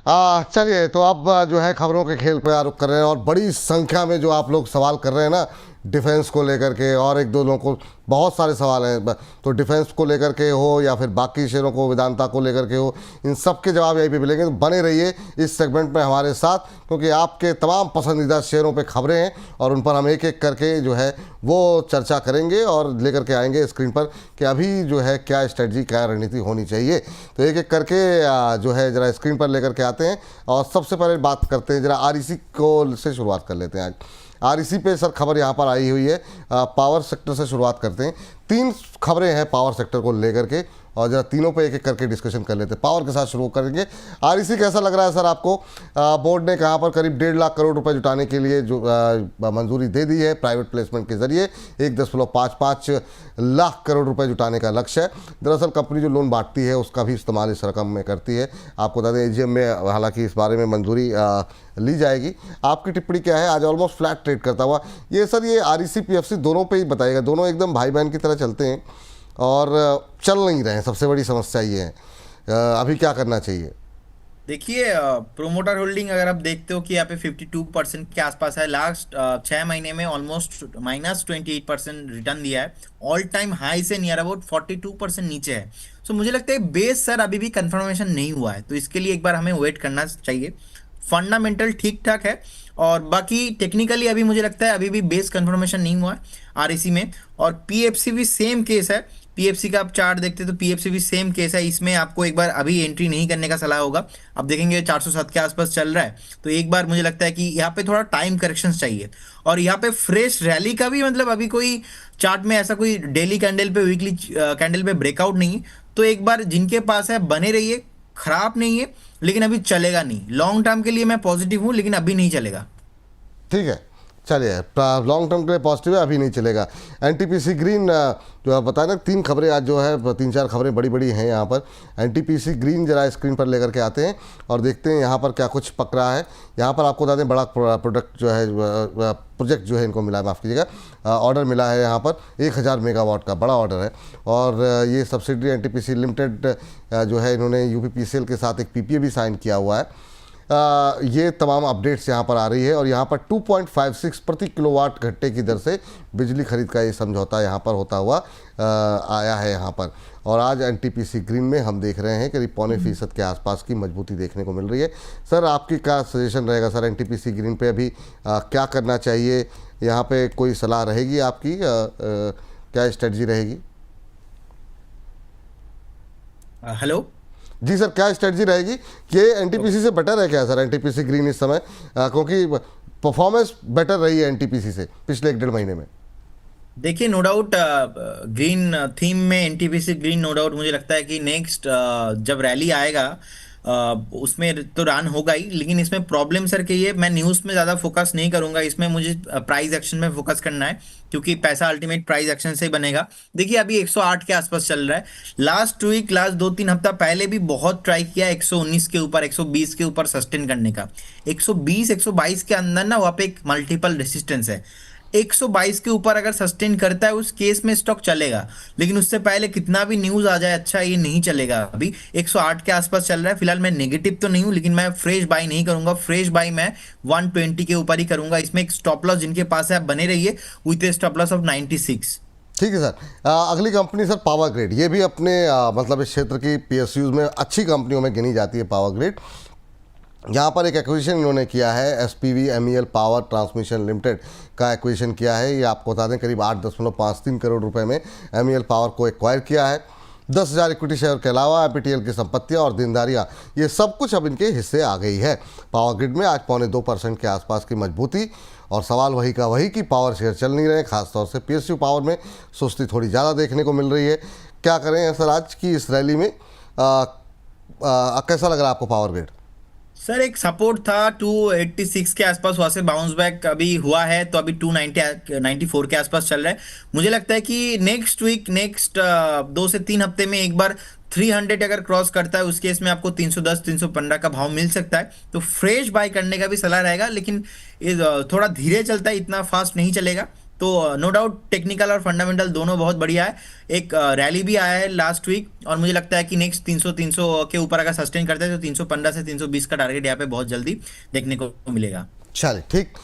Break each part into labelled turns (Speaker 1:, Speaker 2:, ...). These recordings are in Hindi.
Speaker 1: चलिए, तो अब जो है खबरों के खेल पे रुख कर रहे हैं, और बड़ी संख्या में जो आप लोग सवाल कर रहे हैं ना डिफेंस को लेकर के, और एक दो लोगों को बहुत सारे सवाल हैं। तो डिफेंस को लेकर के हो या फिर बाकी शेयरों को, वेदांता को लेकर के हो, इन सब के जवाब यहीं पे मिलेंगे। तो बने रहिए इस सेगमेंट में हमारे साथ, क्योंकि आपके तमाम पसंदीदा शेयरों पे खबरें हैं और उन पर हम एक एक करके जो है वो चर्चा करेंगे और लेकर के आएंगे स्क्रीन पर कि अभी जो है क्या स्ट्रेटजी, क्या रणनीति होनी चाहिए। तो एक एक करके जो है ज़रा स्क्रीन पर लेकर के आते हैं। और सबसे पहले बात करते हैं, ज़रा आरईसी को से शुरुआत कर लेते हैं। आज आरईसी पे सर खबर यहाँ पर आई हुई है। पावर सेक्टर से शुरुआत करते हैं। 3 खबरें हैं पावर सेक्टर को लेकर के, और जरा तीनों पे एक एक करके डिस्कशन कर लेते हैं। पावर के साथ शुरू करेंगे। आरईसी कैसा लग रहा है सर आपको? बोर्ड ने कहाँ पर करीब 1.5 लाख करोड़ रुपए जुटाने के लिए जो मंजूरी दे दी है प्राइवेट प्लेसमेंट के जरिए। 1.55 लाख करोड़ रुपए जुटाने का लक्ष्य है। दरअसल कंपनी जो लोन बांटती है उसका भी इस्तेमाल इस रकम में करती है। आपको बता दें एजीएम में हालांकि इस बारे में मंजूरी ली जाएगी। आपकी टिप्पणी क्या है? आज ऑलमोस्ट फ्लैट ट्रेड करता हुआ ये सर, ये आरईसी पीएफसी दोनों पे ही बताइएगा। दोनों एकदम भाई बहन की तरह चलते हैं और चल नहीं रहे हैं। सबसे बड़ी समस्या ये है। अभी क्या करना चाहिए?
Speaker 2: देखिए, प्रोमोटर होल्डिंग अगर आप देखते हो कि यहाँ पे 52% के आसपास है। लास्ट 6 महीने में ऑलमोस्ट -28% रिटर्न दिया है। ऑल टाइम हाई से नियर अबाउट 42% नीचे है। सो मुझे लगता है बेस सर अभी भी कंफर्मेशन नहीं हुआ है, तो इसके लिए एक बार हमें वेट करना चाहिए। फंडामेंटल ठीक ठाक है, और बाकी टेक्निकली अभी मुझे लगता है अभी भी बेस कंफर्मेशन नहीं हुआ है आरईसी में। और पीएफसी भी सेम केस है। पीएफसी का आप चार्ट देखते तो पीएफसी भी सेम केस है। इसमें आपको एक बार अभी एंट्री नहीं करने का सलाह होगा। अब देखेंगे 407 के आसपास चल रहा है, तो एक बार मुझे लगता है कि यहाँ पे थोड़ा टाइम करेक्शन चाहिए। और यहाँ पे फ्रेश रैली का भी मतलब अभी कोई चार्ट में ऐसा कोई डेली कैंडल पे, वीकली कैंडल पे ब्रेकआउट नहीं है। तो एक बार जिनके पास है बने रहिए। खराब नहीं है लेकिन अभी चलेगा नहीं। लॉन्ग टर्म के लिए मैं पॉजिटिव हूँ, लेकिन अभी नहीं चलेगा।
Speaker 1: ठीक है, चलिए। लॉन्ग टर्म के लिए पॉजिटिव है, अभी नहीं चलेगा। एनटीपीसी ग्रीन जो आप बताए ना, 3 खबरें आज जो है 3-4 खबरें बड़ी बड़ी हैं यहाँ पर। एनटीपीसी ग्रीन जरा स्क्रीन पर लेकर के आते हैं और देखते हैं यहाँ पर क्या कुछ पक रहा है। यहाँ पर आपको बता दें बड़ा प्रोडक्ट जो है, प्रोजेक्ट जो है इनको मिला है, माफ़ कीजिएगा, ऑर्डर मिला है यहाँ पर 1000 मेगावाट का बड़ा ऑर्डर है। और ये सब्सिडरी एनटीपीसी लिमिटेड जो है, इन्होंने यूपीपीसीएल के साथ एक पीपीए भी साइन किया हुआ है। ये तमाम अपडेट्स यहाँ पर आ रही है, और यहाँ पर 2.56 प्रति किलोवाट घंटे की दर से बिजली खरीद का ये समझौता यहाँ पर होता हुआ आया है यहाँ पर। और आज एनटीपीसी ग्रीन में हम देख रहे हैं करीब 0.25% के आसपास की मजबूती देखने को मिल रही है। सर आपकी क्या सजेशन रहेगा सर? एनटीपीसी ग्रीन पे अभी क्या करना चाहिए? यहाँ पे कोई सलाह रहेगी आपकी? क्या स्ट्रेटजी रहेगी?
Speaker 2: हेलो।
Speaker 1: जी सर, क्या स्ट्रेटजी रहेगी? कि एनटीपीसी से बेटर है क्या सर एनटीपीसी ग्रीन इस समय? क्योंकि परफॉर्मेंस बेटर रही है एनटीपीसी से पिछले 1-1.5 महीने में।
Speaker 2: देखिए, नो डाउट ग्रीन थीम में एनटीपीसी ग्रीन, नो डाउट मुझे लगता है कि नेक्स्ट जब रैली आएगा उसमें तो रन होगा ही। लेकिन इसमें प्रॉब्लम सर की है, मैं न्यूज़ में ज़्यादा फोकस नहीं करूंगा। इसमें मुझे प्राइस एक्शन में फोकस करना है, क्योंकि पैसा अल्टीमेट प्राइस एक्शन से ही बनेगा। देखिए, अभी 108 के आसपास चल रहा है। लास्ट वीक, लास्ट 2-3 हफ्ता पहले भी बहुत ट्राई किया 119 के ऊपर, 120 के ऊपर सस्टेन करने का। 120 122 के अंदर ना वहाँ पे एक मल्टीपल रेसिस्टेंस है। 122 के ऊपर अगर सस्टेन करता है उस केस में स्टॉक चलेगा, लेकिन उससे पहले कितना भी न्यूज आ जाए अच्छा ये नहीं चलेगा। अभी 108 के आसपास चल रहा है। फिलहाल मैं नेगेटिव तो नहीं हूं, लेकिन मैं फ्रेश बाई नहीं करूंगा। फ्रेश बाई मैं 120 के ऊपर ही करूंगा। इसमें एक स्टॉप लॉस जिनके पास है आप बने रहिए with A stop loss of 96।
Speaker 1: ठीक है सर। अगली कंपनी सर पावर ग्रिड। ये भी अपने मतलब इस क्षेत्र की पीएसयूज में अच्छी कंपनियों में गिनी जाती है पावर ग्रिड। यहाँ पर एक एक्विजिशन इन्होंने किया है, SPV MEL power transmission limited का एक्विजिशन किया है। ये आपको बता दें करीब 8.53 करोड़ रुपए में एमईएल पावर को एक्वायर किया है। 10,000 इक्विटी शेयर के अलावा एपीटीएल की संपत्तियां और देनदारियां, ये सब कुछ अब इनके हिस्से आ गई है। पावर ग्रिड में आज 2.25% के आसपास की मजबूती, और सवाल वही का वही कि पावर शेयर चल नहीं रहे। खासतौर से पीएसयू पावर में सुस्ती थोड़ी ज़्यादा देखने को मिल रही है। क्या करें सर आज की इस रैली में? कैसा लग रहा है आपको पावर ग्रिड?
Speaker 2: सर, एक सपोर्ट था 286 के आसपास, वहां से बाउंस बैक अभी हुआ है, तो अभी 294 के आसपास चल रहा है। मुझे लगता है कि नेक्स्ट वीक, नेक्स्ट 2 से 3 हफ्ते में एक बार 300 अगर क्रॉस करता है, उस केस में आपको 310 315 का भाव मिल सकता है। तो फ्रेश बाय करने का भी सलाह रहेगा, लेकिन थोड़ा धीरे चलता है, इतना फास्ट नहीं चलेगा। तो नो डाउट टेक्निकल और फंडामेंटल दोनों बहुत बढ़िया है। एक रैली भी आया है लास्ट वीक, और मुझे लगता है कि नेक्स्ट 300 के ऊपर अगर सस्टेन करते हैं तो 315 से 320 का टारगेट यहाँ पे बहुत जल्दी देखने को मिलेगा।
Speaker 1: चलिए ठीक।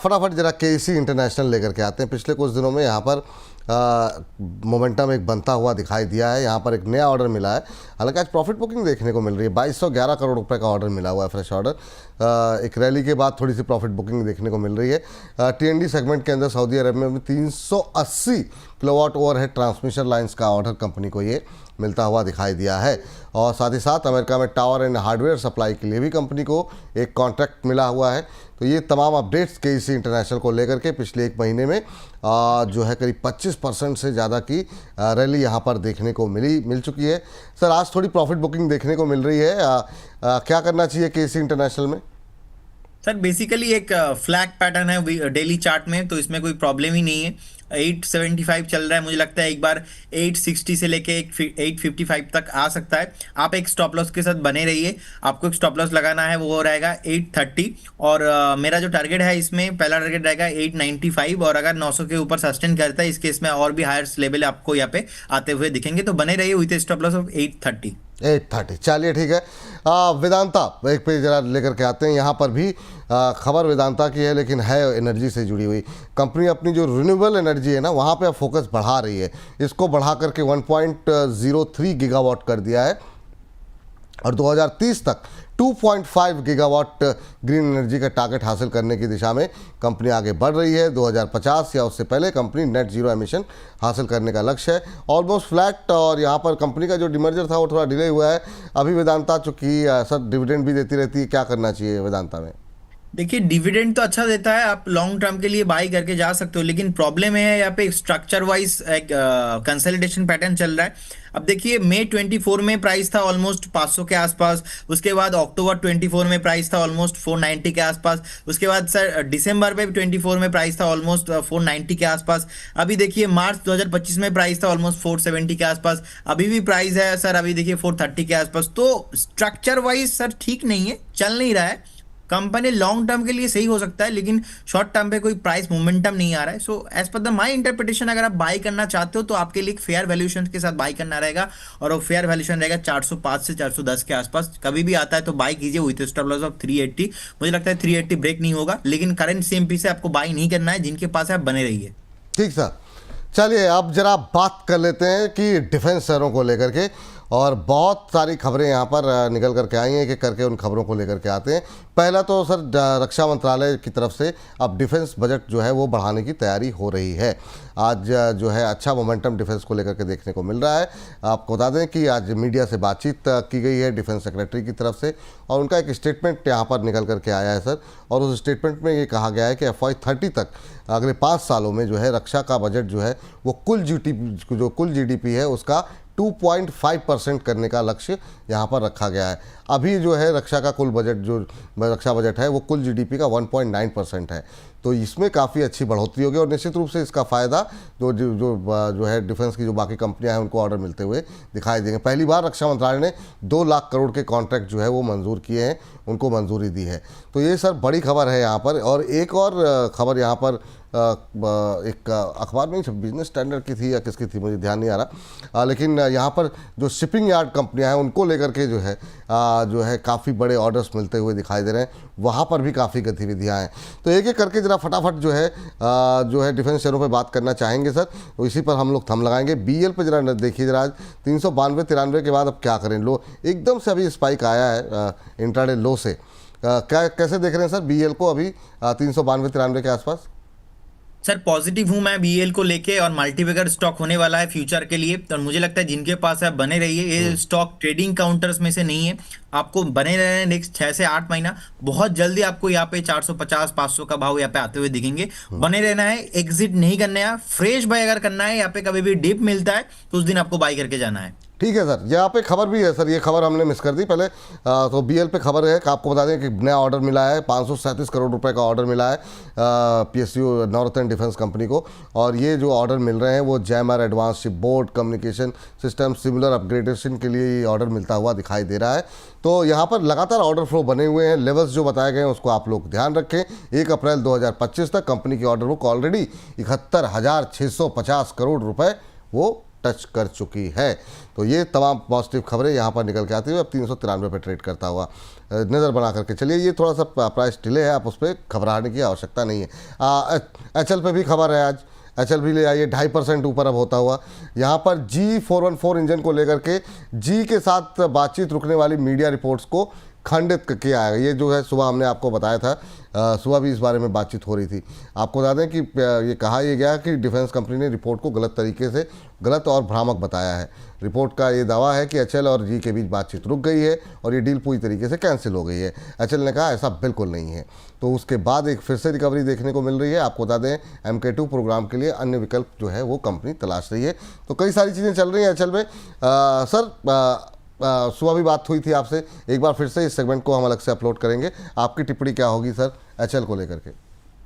Speaker 1: फटाफट जरा केसी इंटरनेशनल लेकर के आते हैं। पिछले कुछ दिनों में यहाँ पर मोमेंटम एक बनता हुआ दिखाई दिया है। यहाँ पर एक नया ऑर्डर मिला है, हालांकि आज प्रॉफिट बुकिंग देखने को मिल रही है। 2211 करोड़ रुपए का ऑर्डर मिला हुआ है, फ्रेश ऑर्डर। एक रैली के बाद थोड़ी सी प्रॉफिट बुकिंग देखने को मिल रही है। टीएनडी सेगमेंट के अंदर सऊदी अरब में 380 किलोवाट ओवरहेड ट्रांसमिशन लाइन्स का ऑर्डर कंपनी को ये मिलता हुआ दिखाई दिया है। और साथ ही साथ अमेरिका में टावर एंड हार्डवेयर सप्लाई के लिए भी कंपनी को एक कॉन्ट्रैक्ट मिला हुआ है। तो ये तमाम अपडेट्स केसी इंटरनेशनल को लेकर के पिछले एक महीने में जो है करीब 25% से ज़्यादा की रैली यहाँ पर देखने को मिल चुकी है। सर, आज थोड़ी प्रॉफिट बुकिंग देखने को मिल रही है, क्या करना चाहिए केसी इंटरनेशनल में?
Speaker 2: सर बेसिकली एक फ्लैग पैटर्न है डेली चार्ट में, तो इसमें कोई प्रॉब्लम ही नहीं है। 875 चल रहा है, मुझे लगता है एक बार 860 से लेके 855 तक आ सकता है। आप एक स्टॉप लॉस के साथ बने रहिए। आपको एक स्टॉप लॉस लगाना है, वो रहेगा 830, और मेरा जो टारगेट है इसमें पहला टारगेट रहेगा 895, और अगर 900 के ऊपर सस्टेन करता है इस केस में और भी हायर लेवल आपको यहाँ पे आते हुए दिखेंगे, तो बने रहिए विथ स्टॉप लॉस ऑफ 830।
Speaker 1: चलिए ठीक है। वेदांता एक पे जरा लेकर के आते हैं। यहाँ पर भी खबर वेदांता की है, लेकिन है एनर्जी से जुड़ी हुई। कंपनी अपनी जो रिन्यूएबल एनर्जी है ना, वहाँ पे अब फोकस बढ़ा रही है। इसको बढ़ा करके 1.03 गीगावाट कर दिया है, और 2030 तक 2.5 गीगावाट ग्रीन एनर्जी का टारगेट हासिल करने की दिशा में कंपनी आगे बढ़ रही है। 2050 या उससे पहले कंपनी नेट जीरो एमिशन हासिल करने का लक्ष्य है। ऑलमोस्ट फ्लैट, और यहाँ पर कंपनी का जो डिमर्जर था वो थोड़ा डिले हुआ है। अभी वेदांता चूँकि सर डिविडेंड भी देती रहती है, क्या करना चाहिए वेदांता में?
Speaker 2: देखिए डिविडेंड तो अच्छा देता है, आप लॉन्ग टर्म के लिए बाई करके जा सकते हो, लेकिन प्रॉब्लम है यहाँ पे स्ट्रक्चर वाइज एक कंसोलिडेशन पैटर्न चल रहा है। अब देखिए मई 24 में प्राइस था ऑलमोस्ट 500 के आसपास, उसके बाद अक्टूबर 24 में प्राइस था ऑलमोस्ट 490 के आसपास, उसके बाद सर दिसंबर में 24 में प्राइस था ऑलमोस्ट 490 के आसपास। अभी देखिए मार्च 2025 में प्राइस था ऑलमोस्ट 470 के आसपास, अभी भी प्राइस है सर अभी देखिए 430 के आसपास। तो स्ट्रक्चर वाइज सर ठीक नहीं है, चल नहीं रहा है। कंपनी लॉन्ग टर्म के लिए सही हो सकता है, लेकिन शॉर्ट टर्म पे कोई प्राइस मोमेंटम नहीं आ रहा है। So as per the my interpretation, अगर आप बाई करना चाहते हो तो आपके लिए एक फेयर वैल्यूएशन के साथ बाई करना रहेगा, और वो फेयर वैल्यूएशन रहेगा 405 से 410 के आसपास। कभी भी आता है तो बाई कीजिए विथ स्टॉप लॉस ऑफ 380। मुझे लगता है 380 ब्रेक नहीं होगा, लेकिन करंट सीएमपी से आपको बाई नहीं करना है। जिनके पास है आप बने रहिए।
Speaker 1: ठीक सर, चलिए अब जरा बात कर लेते हैं कि डिफेंस शेयरों को लेकर के, और बहुत सारी खबरें यहाँ पर निकल करके आई हैं कि करके उन खबरों को लेकर के आते हैं। पहला तो सर रक्षा मंत्रालय की तरफ से अब डिफेंस बजट जो है वो बढ़ाने की तैयारी हो रही है। आज जो है अच्छा मोमेंटम डिफेंस को लेकर के देखने को मिल रहा है। आपको बता दें कि आज मीडिया से बातचीत की गई है डिफेंस सेक्रेटरी की तरफ से, और उनका एक स्टेटमेंट यहाँ पर निकल करके आया है सर। और उस स्टेटमेंट में ये कहा गया है कि FY30 तक अगले 5 सालों में जो है रक्षा का बजट जो है वो कुल GDP है उसका 2.5% करने का लक्ष्य यहाँ पर रखा गया है। अभी जो है रक्षा का कुल बजट, जो रक्षा बजट है वो कुल GDP का 1.9% है। तो इसमें काफ़ी अच्छी बढ़ोतरी होगी, और निश्चित रूप से इसका फ़ायदा जो है डिफेंस की जो बाकी कंपनियां हैं उनको ऑर्डर मिलते हुए दिखाई देंगे। पहली बार रक्षा मंत्रालय ने 2 लाख करोड़ के कॉन्ट्रैक्ट जो है वो मंजूर किए हैं, उनको मंजूरी दी है। तो ये सर बड़ी खबर है यहाँ पर। और एक और खबर यहाँ पर एक अखबार में बिजनेस स्टैंडर्ड की थी या किसकी थी मुझे ध्यान नहीं आ रहा, लेकिन यहाँ पर जो शिपिंग यार्ड कंपनियां हैं उनको लेकर के जो है काफ़ी बड़े ऑर्डर्स मिलते हुए दिखाई दे रहे हैं। वहाँ पर भी काफ़ी गतिविधियाँ हैं। तो एक एक करके जरा फटाफट जो है डिफेंस शेयरों पे बात करना चाहेंगे सर, तो इसी पर हम लोग थम लगाएंगे। BEL पे जरा देखिए जरा, आज 392-93 के बाद अब क्या करें, लो एकदम से अभी स्पाइक आया है इंट्राडे लो से। क्या कैसे देख रहे हैं सर BEL को अभी 392-93 के आसपास?
Speaker 2: सर पॉजिटिव हूं मैं BEL को लेके, और मल्टीबैगर स्टॉक होने वाला है फ्यूचर के लिए। तो मुझे लगता है जिनके पास है बने रहिए। ये स्टॉक ट्रेडिंग काउंटर्स में से नहीं है, आपको बने रहना है। नेक्स्ट 6 से 8 महीना बहुत जल्दी आपको यहाँ पे 450-500 का भाव यहाँ पे आते हुए दिखेंगे। बने रहना है, एग्जिट नहीं करना है। फ्रेश बाय अगर करना है, यहाँ पे कभी भी डिप मिलता है तो उस दिन आपको बाई करके जाना है।
Speaker 1: ठीक है सर, यहाँ पे खबर भी है सर, ये खबर हमने मिस कर दी पहले। तो बीएल पे खबर है कि आपको बता दें कि नया ऑर्डर मिला है, 537 करोड़ रुपए का ऑर्डर मिला है पीएसयू नॉर्थर्न डिफेंस कंपनी को। और ये जो ऑर्डर मिल रहे हैं वो jammer, advance ship board, communication system, similar upgradation के लिए ये ऑर्डर मिलता हुआ दिखाई दे रहा है। तो यहाँ पर लगातार ऑर्डर फ्लो बने हुए हैं, लेवल्स जो बताए गए हैं उसको आप लोग ध्यान रखें। 1 अप्रैल 2025 तक कंपनी की ऑर्डर बुक ऑलरेडी 71,650 करोड़ रुपए वो टच कर चुकी है। तो ये तमाम पॉजिटिव खबरें यहाँ पर निकल के आती हुई अब 393 पे ट्रेड करता हुआ नज़र बना करके चलिए। ये थोड़ा सा प्राइस डिले है, आप उस पर घबराने की आवश्यकता नहीं है। एचएल पे भी खबर है, आज एचएल भी ले आइए 2.5% ऊपर अब होता हुआ। यहाँ पर G414 इंजन को लेकर के जी के साथ बातचीत रुकने वाली मीडिया रिपोर्ट्स को खंडित किया है। ये जो है सुबह हमने आपको बताया था, सुबह भी इस बारे में बातचीत हो रही थी। आपको बता दें कि ये कहा यह गया कि डिफेंस कंपनी ने रिपोर्ट को गलत तरीके से, गलत और भ्रामक बताया है। रिपोर्ट का ये दावा है कि एचएल और जी के बीच बातचीत रुक गई है और ये डील पूरी तरीके से कैंसिल हो गई है। एचएल ने कहा ऐसा बिल्कुल नहीं है। तो उसके बाद एक फिर से रिकवरी देखने को मिल रही है। आपको बता दें MK2 प्रोग्राम के लिए अन्य विकल्प जो है वो कंपनी तलाश रही है। तो कई सारी चीज़ें चल रही हैं एचएल में। सर सुबह भी बात हुई थी आपसे, एक बार फिर से इस सेगमेंट को हम अलग से अपलोड करेंगे। आपकी टिप्पणी क्या होगी सर एचएल को लेकर के?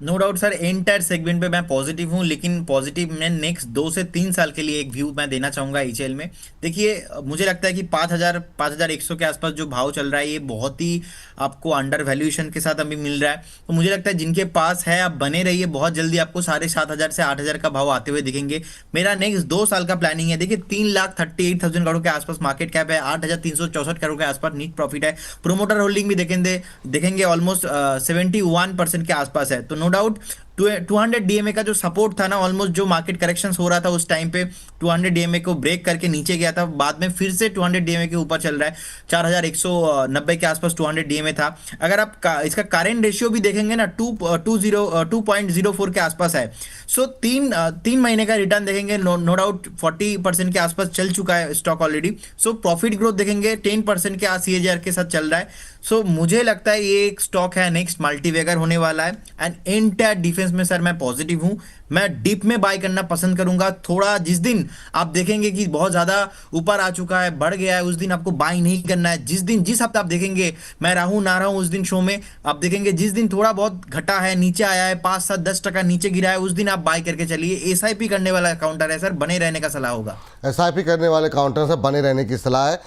Speaker 2: No doubt sir, entire segment पे मैं पॉजिटिव हूँ, लेकिन पॉजिटिव मैं नेक्स्ट 2 से 3 साल के लिए एक व्यू मैं देना चाहूंगा एचएल में। देखिए मुझे लगता है कि 5,100 के आसपास जो भाव चल रहा है ये बहुत ही आपको अंडर वैल्यूएशन के साथ अभी मिल रहा है। तो मुझे लगता है जिनके पास है आप बने रहिए, बहुत जल्दी आपको 7,500 से 8,000 का भाव आते हुए दिखेंगे। मेरा नेक्स्ट 2 साल का प्लानिंग है। देखिए 3,38,000 करोड़ के आसपास मार्केट कैप है, 8,364 करोड़ के आसपास नीट प्रॉफिट है। प्रोमोटर होल्डिंग भी देखेंगे ऑलमोस्ट 71% के आसपास है। तो नो डाउट 200 डीएमए का जो सपोर्ट था ना, ऑलमोस्ट जो मार्केट करेक्शंस हो रहा था उस टाइम पे 200 डीएमए को ब्रेक करके नीचे गया था, बाद में फिर से 200 डीएमए के ऊपर चल रहा है। 4,190 के आसपास 200 डीएमए था। अगर आप इसका करेंट रेशियो भी देखेंगे ना 2.04 के आसपास है। सो तीन महीने का रिटर्न देखेंगे, नो डाउट 40% के आसपास चल चुका है stock already. So profit growth देखेंगे 10% के CAGR के साथ चल रहा है। सो मुझे लगता है ये एक स्टॉक है नेक्स्ट मल्टीवेगर होने वाला है। एंड एंटायर डिफेंस में सर मैं पॉजिटिव हूं। मैं डीप में बाय करना पसंद करूंगा। थोड़ा जिस दिन आप देखेंगे कि बहुत ज्यादा ऊपर आ चुका है, बढ़ गया है, उस दिन आपको बाय नहीं करना है। जिस हफ्ते आप देखेंगे, मैं रहूं ना रहूं उस दिन शो में, आप देखेंगे जिस दिन थोड़ा बहुत घटा है, नीचे आया है, 5-7-10% नीचे गिरा है, उस दिन आप बाय करके चलिए। SIP करने वाला काउंटर है सर, बने रहने का सलाह होगा।
Speaker 1: SIP करने वाले काउंटर से बने रहने की सलाह है।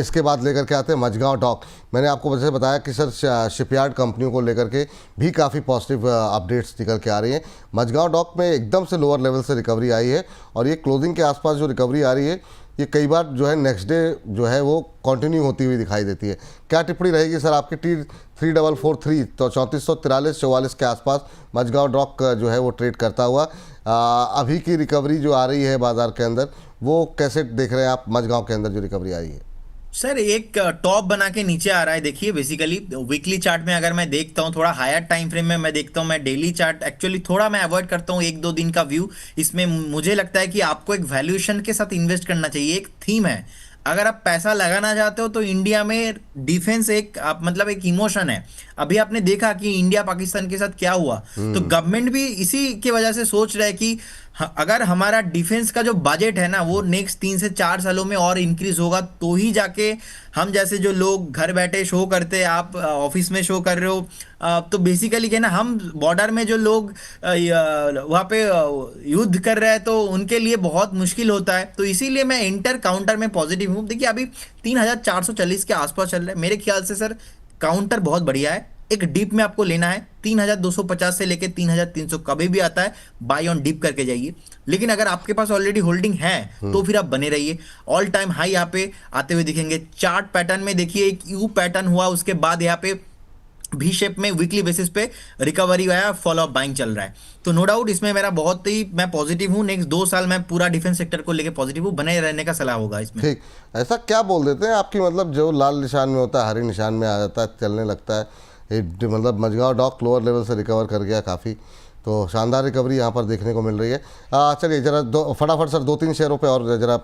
Speaker 1: इसके बाद लेकर के आते हैं मझगांव डॉक। मैंने आपको वैसे बताया कि सर शिपयार्ड कंपनियों को लेकर के भी काफ़ी पॉजिटिव अपडेट्स निकल के आ रही हैं। मझगांव डॉक में एकदम से लोअर लेवल से रिकवरी आई है और ये क्लोजिंग के आसपास जो रिकवरी आ रही है ये कई बार जो है नेक्स्ट डे जो है वो कंटिन्यू होती हुई दिखाई देती है। क्या टिप्पणी रहेगी सर आपकी? T3443 तो 3443-44 के आसपास मझगांव डॉक जो है वो ट्रेड करता हुआ अभी की रिकवरी जो आ रही है बाजार के अंदर, वो कैसे देख रहे हैं आप? मझगांव के अंदर जो रिकवरी आई है
Speaker 2: सर एक टॉप बना के नीचे आ रहा है। देखिए बेसिकली वीकली चार्ट में अगर मैं देखता हूँ, थोड़ा हायर टाइम फ्रेम में मैं देखता हूँ, मैं डेली चार्ट एक्चुअली थोड़ा मैं अवॉइड करता हूँ 1-2 दिन का व्यू। इसमें मुझे लगता है कि आपको एक वैल्यूएशन के साथ इन्वेस्ट करना चाहिए। एक थीम है, अगर आप पैसा लगाना चाहते हो तो इंडिया में डिफेंस एक मतलब एक इमोशन है। अभी आपने देखा कि इंडिया पाकिस्तान के साथ क्या हुआ, तो गवर्नमेंट भी इसी की वजह से सोच रहा है कि अगर हमारा डिफेंस का जो बजट है ना वो नेक्स्ट 3 से 4 सालों में और इंक्रीज होगा, तो ही जाके हम जैसे जो लोग घर बैठे शो करते हैं, आप ऑफिस में शो कर रहे हो, तो बेसिकली क्या ना, हम बॉर्डर में जो लोग वहाँ पे युद्ध कर रहे हैं तो उनके लिए बहुत मुश्किल होता है। तो इसीलिए मैं इंटर काउंटर में पॉजिटिव हूँ। देखिए अभी 3,440 के आसपास चल रहा है। मेरे ख्याल से सर काउंटर बहुत बढ़िया है। एक डीप में आपको लेना है 3,250 से लेके 3,300 कभी भी आता है, बाय ऑन डीप करके जाइए। लेकिन अगर आपके पास ऑलरेडी होल्डिंग है तो फिर आप बने रहिए। ऑल टाइम हाई यहाँ पे आते हुए दिखेंगे। चार्ट पैटर्न में देखिए एक यू पैटर्न हुआ, उसके बाद यहाँ पे भी शेप में वीकली बेसिस पे रिकवरी आया, फॉलो अप बाइंग चल रहा है। तो नो डाउट इसमें मेरा बहुत ही मैं पॉजिटिव हूँ। नेक्स्ट 2 साल मैं पूरा डिफेंस सेक्टर को लेके पॉजिटिव हूँ, बने रहने का सलाह होगा इसमें।
Speaker 1: ठीक, ऐसा क्या बोल देते हैं आपकी मतलब जो लाल निशान में होता है हरे निशान में आ जाता है, चलने लगता है। मतलब मझगांव डॉक लोअर लेवल से रिकवर कर गया काफ़ी, तो शानदार रिकवरी यहाँ पर देखने को मिल रही है। चलिए जरा फटाफट सर 2-3 शेयरों पे और जरा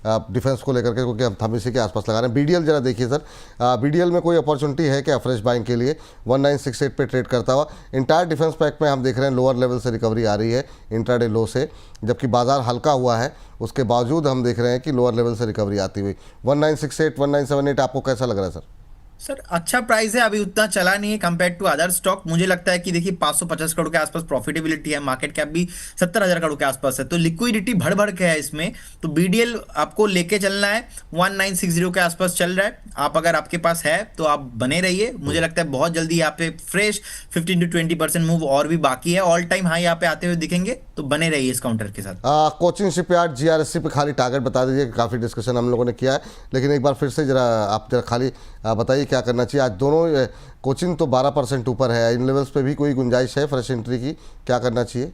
Speaker 1: आप डिफेंस को लेकर के, क्योंकि हम इसी के आसपास लगा रहे हैं। बीडीएल जरा देखिए सर, बीडीएल में कोई अपॉर्चुनिटी है क्या फ्रेश बाइंग के लिए? 1968 पे ट्रेड करता हुआ इंटायर डिफेंस पैक में हम देख रहे हैं लोअर लेवल से रिकवरी आ रही है इंट्राडे लो से, जबकि बाजार हल्का हुआ है उसके बावजूद हम देख रहे हैं कि लोअर लेवल से रिकवरी आती हुई। 1968 1978 आपको कैसा लग रहा है सर?
Speaker 2: सर अच्छा प्राइस है, अभी उतना चला नहीं है कंपेयर टू अदर स्टॉक। मुझे लगता है कि देखिए 550 करोड़ के आसपास प्रॉफिटेबिलिटी है, मार्केट कैप भी 70,000 करोड़ के आसपास है, तो लिक्विडिटी भर भर के है इसमें। तो बीडीएल आपको लेके चलना है, 1960 के आसपास चल रहा है। आप अगर आपके पास है तो आप बने रहिए। मुझे लगता है बहुत जल्दी यहाँ पे फ्रेश 15 to 20% मूव और भी बाकी है, ऑल टाइम हाई यहाँ पे आते हुए दिखेंगे, तो बने रहिए इस काउंटर के साथ।
Speaker 1: कोचिन शिपयार्ड जीआरएससी पे खाली टारगेट बता दीजिए, काफ़ी डिस्कशन हम लोगों ने किया है, लेकिन एक बार फिर से जरा आप जरा खाली बताइए क्या करना चाहिए। आज दोनों कोचिंग तो 12% ऊपर है, इन लेवल्स पे भी कोई गुंजाइश है फ्रेश एंट्री की? क्या करना चाहिए?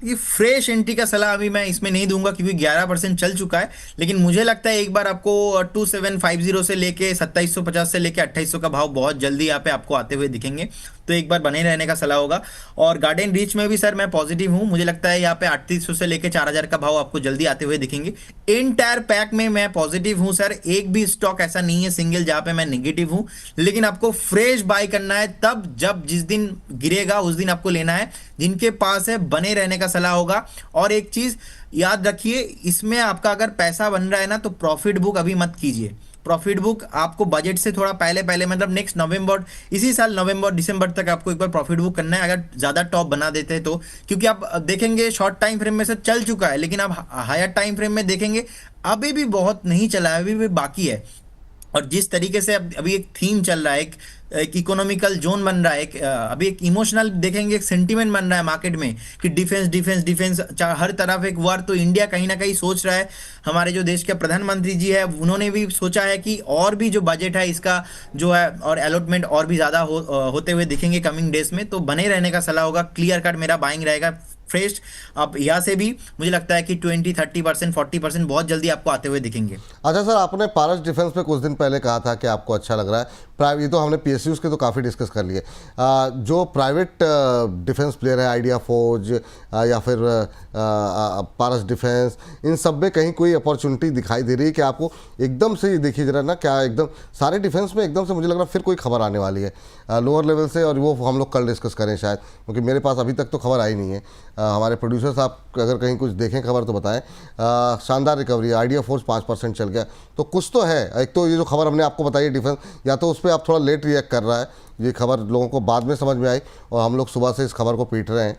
Speaker 2: ये फ्रेश एंट्री का सलाह अभी मैं इसमें नहीं दूंगा क्योंकि 11% चल चुका है, लेकिन मुझे लगता है एक बार आपको 2750 से लेके 2750 से लेके 2800 का भाव बहुत जल्दी यहाँ पे आपको आते हुए दिखेंगे, तो एक बार बने रहने का सलाह होगा। और गार्डन रीच में भी सर मैं पॉजिटिव हूँ, मुझे लगता है यहाँ पे 3800 से लेके 4000 का भाव आपको जल्दी आते हुए दिखेंगे। एंटायर पैक में मैं पॉजिटिव हूँ सर, एक भी स्टॉक ऐसा नहीं है सिंगल जहां पे मैं नेगेटिव हूँ, लेकिन आपको फ्रेश बाय करना है तब जब जिस दिन गिरेगा उस दिन आपको लेना है। जिनके पास है बने रहने का सलाह होगा। और एक चीज याद रखिए, इसमें आपका अगर पैसा बन रहा है ना तो प्रॉफिट बुक अभी मत कीजिए। प्रॉफिट बुक आपको बजट से थोड़ा पहले पहले मतलब नेक्स्ट नवंबर, इसी साल नवंबर दिसंबर तक आपको एक बार प्रॉफिट बुक करना है, अगर ज़्यादा टॉप बना देते हैं तो। क्योंकि आप देखेंगे शॉर्ट टाइम फ्रेम में से चल चुका है, लेकिन आप हायर टाइम फ्रेम में देखेंगे अभी भी बहुत नहीं चला है, अभी भी बाकी है। और जिस तरीके से अभी एक थीम चल रहा है, एक इकोनॉमिकल जोन बन रहा है, अभी एक इमोशनल देखेंगे, एक सेंटीमेंट बन रहा है मार्केट में कि डिफेंस डिफेंस डिफेंस, हर तरफ एक वार। तो इंडिया कहीं ना कहीं सोच रहा है, हमारे जो देश के प्रधानमंत्री जी है उन्होंने भी सोचा है कि और भी जो बजट है इसका जो है और अलॉटमेंट और भी ज़्यादा होते हुए दिखेंगे कमिंग डेज में, तो बने रहने का सलाह होगा। क्लियर कट मेरा बाइंग रहेगा फ्रेश। अब यहाँ से भी मुझे लगता है कि 20-30% 40% बहुत जल्दी आपको आते हुए दिखेंगे।
Speaker 1: अच्छा सर, आपने पारस डिफेंस पे कुछ दिन पहले कहा था कि आपको अच्छा लग रहा है। ये तो हमने पीएसयूज के तो काफ़ी डिस्कस कर लिए। जो प्राइवेट डिफेंस प्लेयर है, आइडिया फोर्ज या फिर पारस डिफेंस, इन सब में कहीं कोई अपॉर्चुनिटी दिखाई दे रही है कि आपको? एकदम से देखिए जरा ना, क्या एकदम सारे डिफेंस में एकदम से मुझे लग रहा है फिर कोई खबर आने वाली है लोअर लेवल से, और वो हम लोग कल डिस्कस करें शायद, क्योंकि मेरे पास अभी तक तो खबर आई नहीं है। हमारे प्रोड्यूसर साहब अगर कहीं कुछ देखें खबर तो बताएं। शानदार रिकवरी, आइडिया फोर्स 5% चल गया, तो कुछ तो है। एक तो ये जो खबर हमने आपको बताई डिफेंस, या तो उस पर आप थोड़ा लेट रिएक्ट कर रहा है, ये खबर लोगों को बाद में समझ में आई और हम लोग सुबह से इस खबर को पीट रहे हैं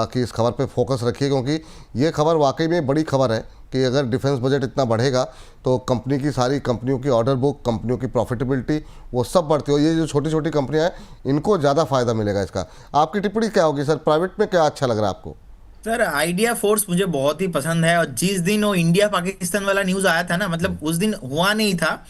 Speaker 1: कि इस खबर पे फोकस रखिए, क्योंकि ये खबर वाकई में बड़ी खबर है कि अगर डिफेंस बजट इतना बढ़ेगा तो कंपनी की, सारी कंपनियों की ऑर्डर बुक, कंपनियों की प्रॉफिटेबिलिटी, वो सब बढ़ती हो। ये जो छोटी छोटी कंपनियां हैं इनको ज़्यादा फायदा मिलेगा इसका। आपकी टिप्पणी क्या होगी सर? प्राइवेट में क्या अच्छा लग रहा है आपको?
Speaker 2: सर आइडिया फोर्स मुझे बहुत ही पसंद है, और जिस दिन वो इंडिया पाकिस्तान वाला न्यूज़ आया था ना, मतलब उस दिन हुआ नहीं था,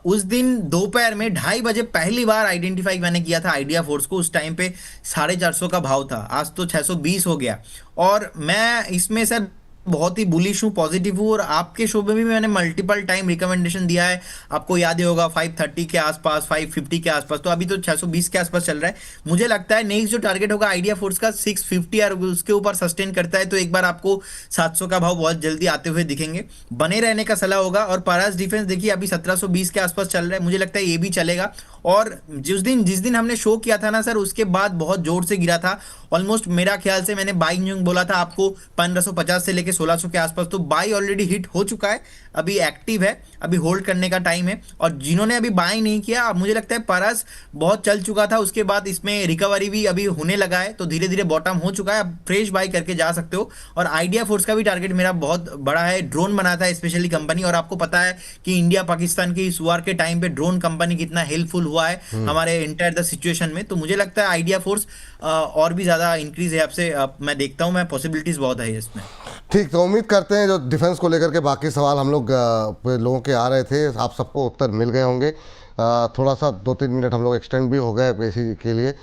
Speaker 2: उस दिन दोपहर में 2:30 बजे पहली बार आइडेंटिफाई मैंने किया था आइडिया फोर्स को। उस टाइम पे 450 का भाव था, आज तो 620 हो गया। और मैं इसमें सर बहुत ही बुलिश हूँ, पॉजिटिव हूँ। और आपके शो में भी मैंने मल्टीपल टाइम रिकमेंडेशन दिया है, आपको याद ही होगा 530 के आसपास, 550 के आसपास, तो अभी तो 620 के आसपास चल रहा है। मुझे लगता है नेक्स्ट जो टारगेट होगा आइडिया फोर्स का 650, और उसके ऊपर सस्टेन करता है तो एक बार आपको 700 का भाव बहुत जल्दी आते हुए दिखेंगे, बने रहने का सलाह होगा। और पारस डिफेंस देखिए अभी 1720 के आसपास चल रहा है, मुझे लगता है ये भी चलेगा। और जिस दिन हमने शो किया था ना सर, उसके बाद बहुत जोर से गिरा था, ऑलमोस्ट मेरा ख्याल से मैंने बाइंग बोला था आपको 1550 से लेके 1600 के आसपास, तो बाई ऑलरेडी हिट हो चुका है, अभी एक्टिव है, अभी होल्ड करने का टाइम है। और जिन्होंने अभी बाई नहीं किया, मुझे लगता है पारस बहुत चल चुका था, उसके बाद इसमें रिकवरी भी अभी होने लगा है, तो धीरे धीरे बॉटम हो चुका है, अब फ्रेश बाई करके जा सकते हो। और आइडिया फोर्स का भी टारगेट मेरा बहुत बड़ा है, ड्रोन बनाता है स्पेशली कंपनी, और आपको पता है कि इंडिया पाकिस्तान की इस वार के टाइम पे ड्रोन कंपनी कितना हेल्पफुल हुआ है हमारे एंटायर द सिचुएशन में। तो मुझे लगता है आइडिया फोर्स और भी ज्यादा इंक्रीज है आपसे, मैं देखता हूं, मैं पॉसिबिलिटीज बहुत है इसमें।
Speaker 1: ठीक, तो उम्मीद करते हैं जो डिफेंस को लेकर के बाकी सवाल हम लोगों के आ रहे थे, आप सबको उत्तर मिल गए होंगे। थोड़ा सा 2-3 मिनट हम लोग एक्सटेंड भी हो गए इसी के लिए।